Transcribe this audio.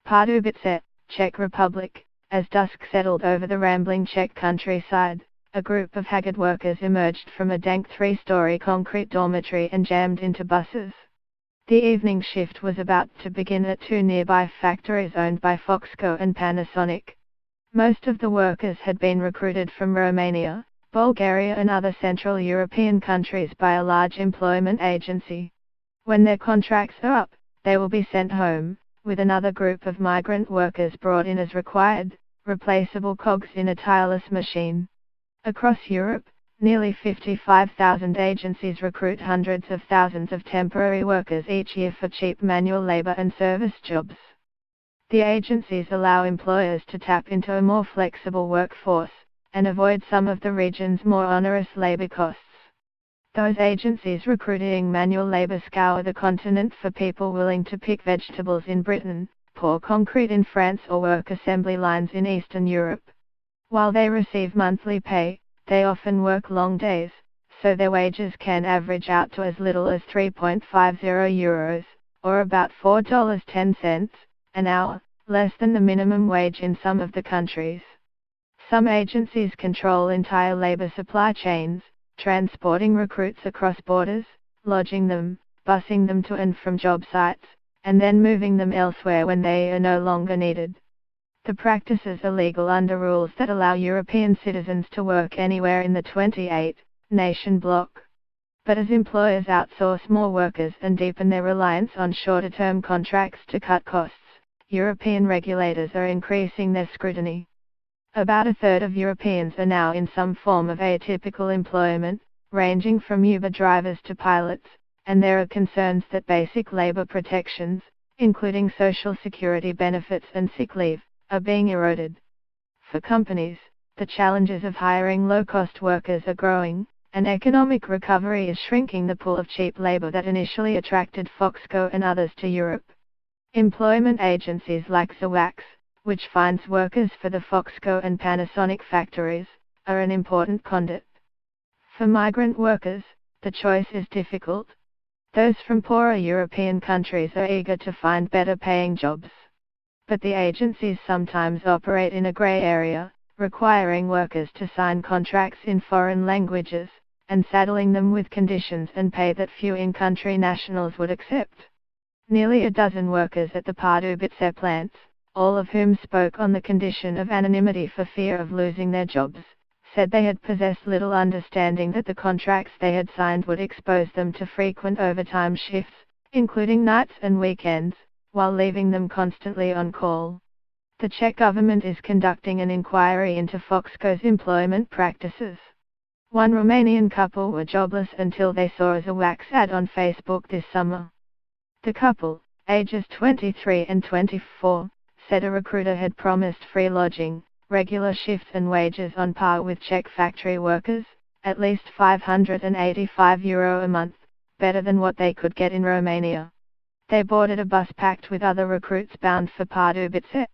Pardubice, Czech Republic. As dusk settled over the rambling Czech countryside, a group of haggard workers emerged from a dank three-story concrete dormitory and jammed into buses. The evening shift was about to begin at two nearby factories owned by Foxco and Panasonic. Most of the workers had been recruited from Romania, Bulgaria and other Central European countries by a large employment agency. When their contracts are up, they will be sent home, with another group of migrant workers brought in as required, replaceable cogs in a tireless machine. Across Europe, nearly 55,000 agencies recruit hundreds of thousands of temporary workers each year for cheap manual labor and service jobs. The agencies allow employers to tap into a more flexible workforce, and avoid some of the region's more onerous labor costs. Those agencies recruiting manual labor scour the continent for people willing to pick vegetables in Britain, pour concrete in France or work assembly lines in Eastern Europe. While they receive monthly pay, they often work long days, so their wages can average out to as little as €3.50, or about $4.10, an hour, less than the minimum wage in some of the countries. Some agencies control entire labor supply chains, transporting recruits across borders, lodging them, busing them to and from job sites, and then moving them elsewhere when they are no longer needed. The practices are legal under rules that allow European citizens to work anywhere in the 28-nation bloc. But as employers outsource more workers and deepen their reliance on shorter-term contracts to cut costs, European regulators are increasing their scrutiny. About a third of Europeans are now in some form of atypical employment, ranging from Uber drivers to pilots, and there are concerns that basic labor protections, including social security benefits and sick leave, are being eroded. For companies, the challenges of hiring low-cost workers are growing, and economic recovery is shrinking the pool of cheap labor that initially attracted Foxco and others to Europe. Employment agencies like ZWAX, which finds workers for the Foxco and Panasonic factories, are an important conduit. For migrant workers, the choice is difficult. Those from poorer European countries are eager to find better paying jobs. But the agencies sometimes operate in a grey area, requiring workers to sign contracts in foreign languages, and saddling them with conditions and pay that few in-country nationals would accept. Nearly a dozen workers at the Pardubice plants, all of whom spoke on the condition of anonymity for fear of losing their jobs, said they had possessed little understanding that the contracts they had signed would expose them to frequent overtime shifts, including nights and weekends, while leaving them constantly on call. The Czech government is conducting an inquiry into Foxco's employment practices. One Romanian couple were jobless until they saw a ZWAX ad on Facebook this summer. The couple, ages 23 and 24, said a recruiter had promised free lodging, regular shifts and wages on par with Czech factory workers, at least €585 a month, better than what they could get in Romania. They boarded a bus packed with other recruits bound for Pardubice.